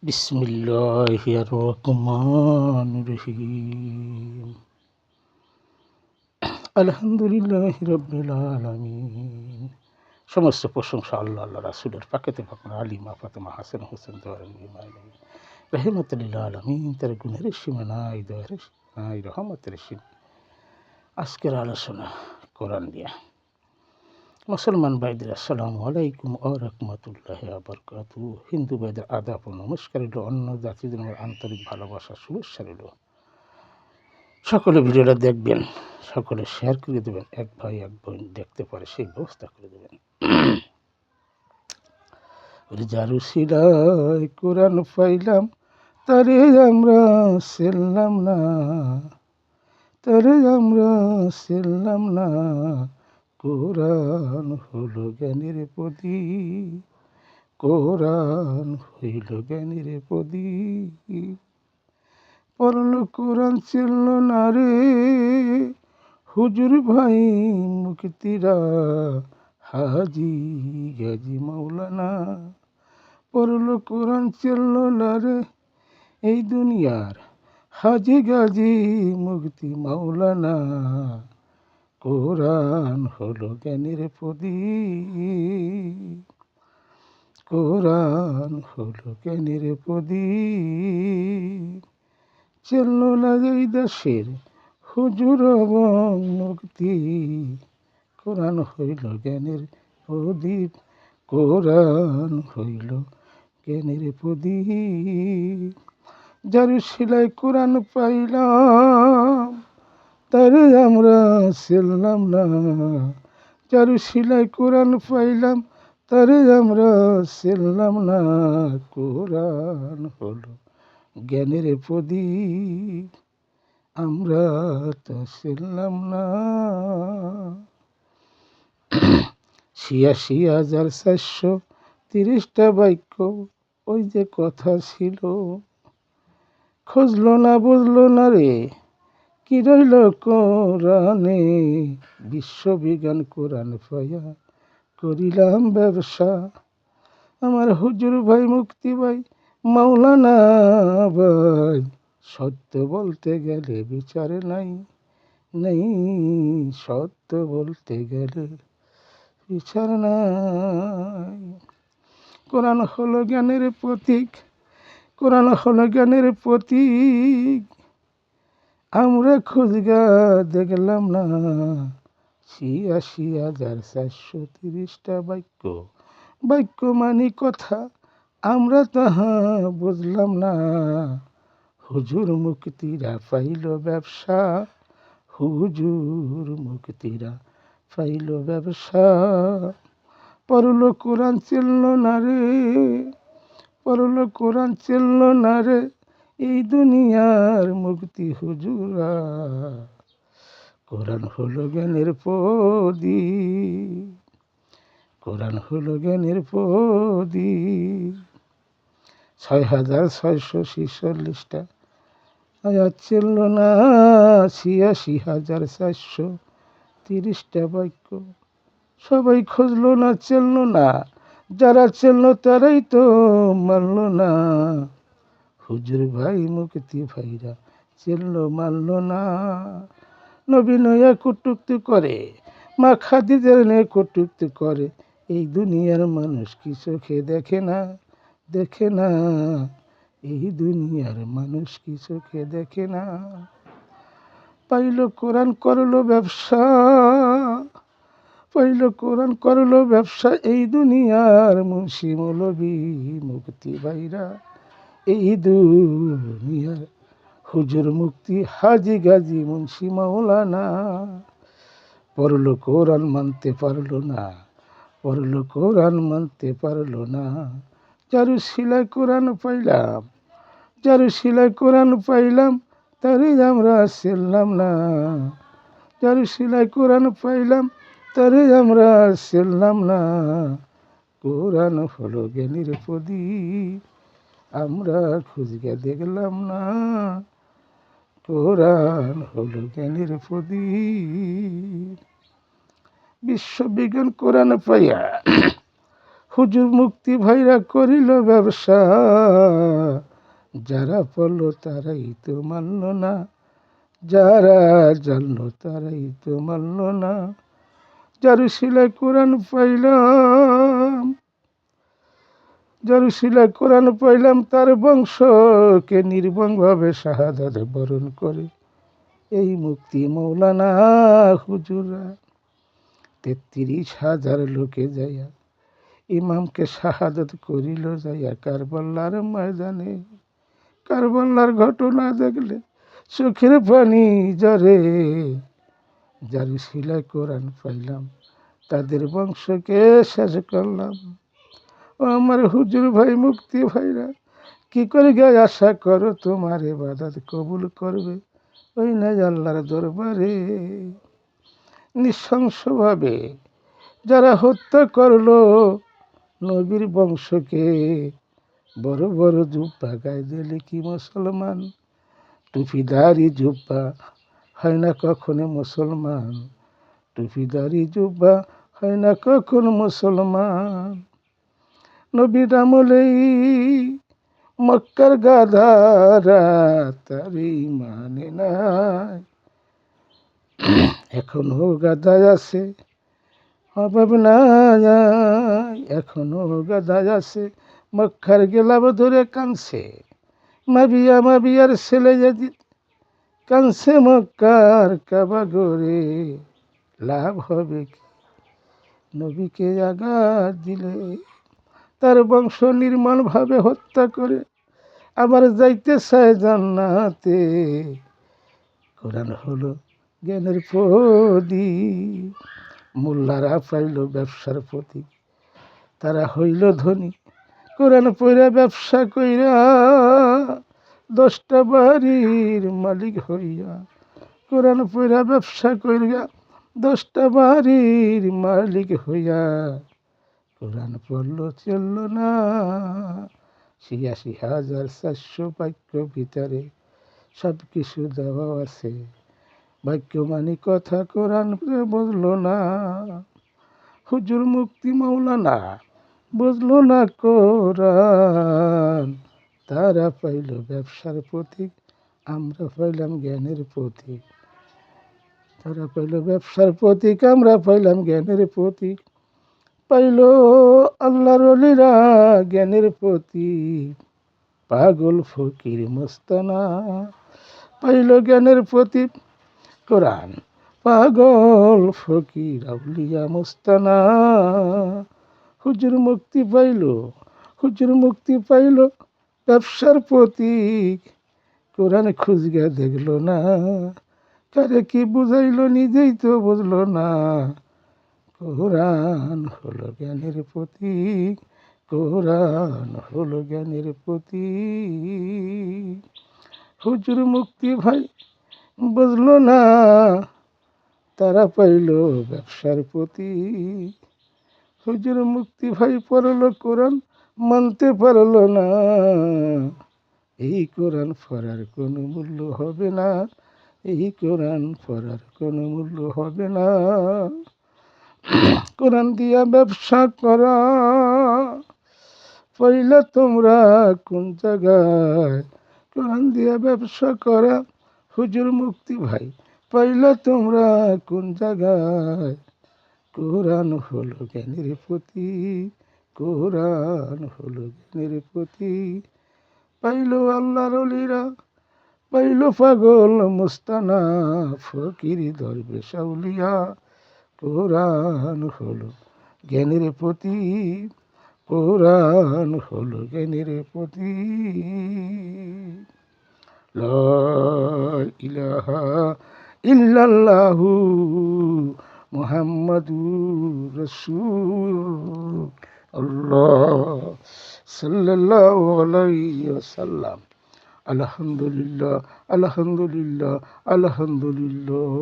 বিসমিল্লাহির রহমানির রহিম। আলহামদুলিল্লাহি রাব্বিল আলামিন। সমস্ত প্রশংসা আল্লাহ রাসূলের পাকেতে পাক আলিমা ফাতেমা হাসান হোসেন রহমাতুল লিল আলামিন। তার গুণের সীমা নাই, দয়ার সীমা নাই, রহমতের সীমা। আজকের আলোচনা কোরআন নিয়ে। মুসলমান ভাইদের আসসালামু আলাইকুম ওয়া রাহমাতুল্লাহি ওয়া বারাকাতুহু। হিন্দু ভাইদের আদাব ও নমস্কার রইল, অন্য জাতিদের আমার আন্তরিক ভালোবাসা শুভেচ্ছা রইল। সকলে ভিডিওটা দেখবেন, সকলে শেয়ার করে দেবেন, এক ভাই এক বোন দেখতে পারে সেই ব্যবস্থা করে দেবেন। যার উসিলায় কোরআন পাইলাম, তারে আমরা সেললাম না, তারে আমরা সেললাম না। কোরআন হলো জ্ঞানের প্রদীপ, কোরআন হইল জ্ঞানের প্রদীপ। পড়ল কোরআন চলল না রে হুজুর ভাই মুক্তিরা, হাজি গাজী মাওলানা। পড়ল কোরআন চলল না রে এই দুনিয়ার হাজি গাজী মুক্তি মাওলানা। কোরআন হলো জ্ঞানের প্রদীপ, কোরআন হলো জ্ঞানের প্রদীপ। চলল না এই দেশের হুজুর এবং মুক্তি, কোরআন হইল জ্ঞানের প্রদীপ, কোরআন হইল জ্ঞানের প্রদীপ। যার শিলাই কোরআন পাইলাম, তারে আমরা ছিলাম না, যার শিলাই কোরআন পাইলাম, তারে আমরা ছিলাম না। কোরআন হলো জ্ঞানের প্রদীপ, আমরা তো ছিলাম না। ৮৬,৪৩০টা বাক্য ওই যে কথা ছিল, খুঁজলো না বুঝলো না রে কি রইল কোরআনে। বিশ্ববিজ্ঞান কোরআন পাইয়া করিলাম ব্যবসা। আমার হুজুর ভাই মুক্তি ভাই মাওলানা ভাই, সত্য বলতে গেলে বিচার নাই, নেই সত্য বলতে গেলে বিচার নাই। কোরআন হলো জ্ঞানের প্রতীক, কোরআন হলো জ্ঞানের প্রতীক। আমরা খুঁজগা দেখলাম না ৮৬,৪৩০টা বাক্য, বাক্য মানি কথা আমরা তাহা বুঝলাম না। হুজুর মুক্তিরা পাইল ব্যবসা, হুজুর মুক্তিরা পাইল ব্যবসা। পড়ল কোরআন চলল না রে, পড়ল কোরআন চলল না রে এই দুনিয়ার মুক্তি হুজুরা। কোরআন হলো জ্ঞানের প্রদীপ, কোরআন হলো জ্ঞানের প্রদীপ। ৬,৬৪৬টা আয়াত চলল না, ৮৬,৪৩০টা বাক্য সবাই খুঁজলো না চলল না, যারা চলল তারাই তো মানল না। হুজুর ভাই মুক্তি ভাইরা চলল মানল না। নবী নয়া কটূক্তি করে, মা খাদিজার নিয়ে কটূক্তি করে, এই দুনিয়ার মানুষ কি চোখে দেখে না, দেখে না। এই দুনিয়ার মানুষ কি চোখে দেখে না। পাইল কোরআন করলো ব্যবসা, পাইল কোরআন করলো ব্যবসা এই দুনিয়ার মুন্সি মৌলবী মুক্তি ভাইরা, এই দুনিয়ার হুজুর মুক্তি হাজি গাজী মুন্সি মাওলানা। পড়ল কোরআন মানতে পারল না, পড়ল কোরআন মানতে পারল না। যার শিলায় কোরআন পাইলাম, যার শিলায় কোরআন পাইলাম, তারে আমরা ছিলাম না, যার শিলায় কোরআন পাইলাম, তারে আমরা ছিলাম না। কোরআন হলো জ্ঞানের প্রদীপ, আমরা খুঁজে দেখলাম না। কোরআন হলো জ্ঞানের প্রদীপ। বিশ্ববিজ্ঞান কোরআন পাইয়া হুজুর মুক্তি ভাইরা করিল ব্যবসা, যারা পড়ল তারাই তো মানল না, যারা জানলো তারাই তো মানল না। যার শিলায় কোরআন পাইলাম, যার শিলায় কোরআন পাইলাম, তার বংশকে নির্মমভাবে শাহাদাত বরণ করে এই মুক্তি মৌলানা হুজুরা। ৩৩,০০০ লোকে যাইয়া ইমামকে শাহাদাত করিল যাইয়া কারবালার ময়দানে। কারবালার ঘটনা দেখলে চোখের পানি ঝরে, যার শিলায় কোরআন পাইলাম তাদের বংশকে শেষ করলাম। ও আমার হুজুর ভাই মুক্তি ভাইরা, কি করে গে আশা করো তোমার ইবাদত কবুল করবে ওই নাই আল্লাহর দরবারে। নৃশংসভাবে যারা হত্যা করলো নবীর বংশকে, বড় বড় জুব্বা গায়ে দিলে কি মুসলমান? টুপিদারি জুব্বা হয় না কখনো মুসলমান, টুপিদারি জুব্বা হয় না কখনো মুসলমান। নবীর আমলেই মক্কার গাধারা তারই মানে নাই, এখনো গাধায় আছে অভাব নাই, এখনো গাধায় আছে মক্কার গেলাব ধরে কানছে। মাবিয়া মাবিয়ার ছেলে যদি কানছে মক্কার কাবা গরে, লাভ হবে কি নবীকে আঘাত দিলে? তার বংশ নির্মলভাবে হত্যা করে আবার যাইতে চায় জান্নাতে। কোরআন হলো জ্ঞানের প্রদীপ, মোল্লারা পাইল ব্যবসার প্রতীক, তারা হইল ধনী কোরআন পইরা ব্যবসা কইরা, 10টা বাড়ির মালিক হইয়া। কোরআন পইরা ব্যবসা কইরা 10টা বাড়ির মালিক হইয়া, কোরআন পড়লো চলল না। ৮৬,৪০০ বাক্য ভিতরে সব কিছু দেওয়া আছে, বাক্য মানি কথা কোরআন বুঝলো না। হুজুর মুক্তি মৌলানা বুঝলো না কোরআন, তারা পাইল ব্যবসার প্রতীক, আমরা পাইলাম জ্ঞানের প্রতীক। তারা পাইল ব্যবসার প্রতীক, আমরা পাইলাম জ্ঞানের প্রতীক। পাইল আল্লাহর ওলিরা জ্ঞানের প্রতীক, পাগল ফকির মস্তানা পাইল জ্ঞানের প্রতীক কোরআন, পাগল ফকির আউলিয়া মস্তানা। হুজুর মুক্তি পাইল, হুজুর মুক্তি পাইল ব্যবসার প্রতীক, কোরআন খুঁজগা দেখলো না, কারে কি বুঝাইলো নিজেই তো বুঝলো না। কোরআন হলো জ্ঞানের প্রতীক, কোরআন হলো জ্ঞানের প্রতীক। হুজুর মুক্তি ভাই বুঝলো না, তারা পাইল ব্যবসার প্রতীক। হুজুর মুক্তি ভাই পড়ল কোরআন, মানতে পারল না, এই কোরআন পড়ার কোনো মূল্য হবে না, এই কোরআন পড়ার কোনো মূল্য হবে না। কোরআন দিয়া ব্যবসা করা পইলা তোমরা কোন জায়গায়? কোরআন দিয়া ব্যবসা করা হুজুর মুক্তি ভাই পাইলা তোমরা কোন জায়গায়? কোরআন হলো জ্ঞানের প্রতীক, কোরআন হলো জ্ঞানের প্রতীক। পাইল আল্লাহর ওলিরা, পাইল পাগল মস্তানা, ফকির দরবেশ আউলিয়া, কোরআন হলো জ্ঞানের প্রতীক, কোরআন হলো জ্ঞানের প্রতীক। লা ইলাহা ইল্লাল্লাহু মুহাম্মাদুর রাসূলুল্লাহ সাল্লাল্লাহু আলাইহি ওয়াসাল্লাম। আলহামদুলিল্লাহ, আলহামদুলিল্লাহ, আলহামদুলিল্লাহ।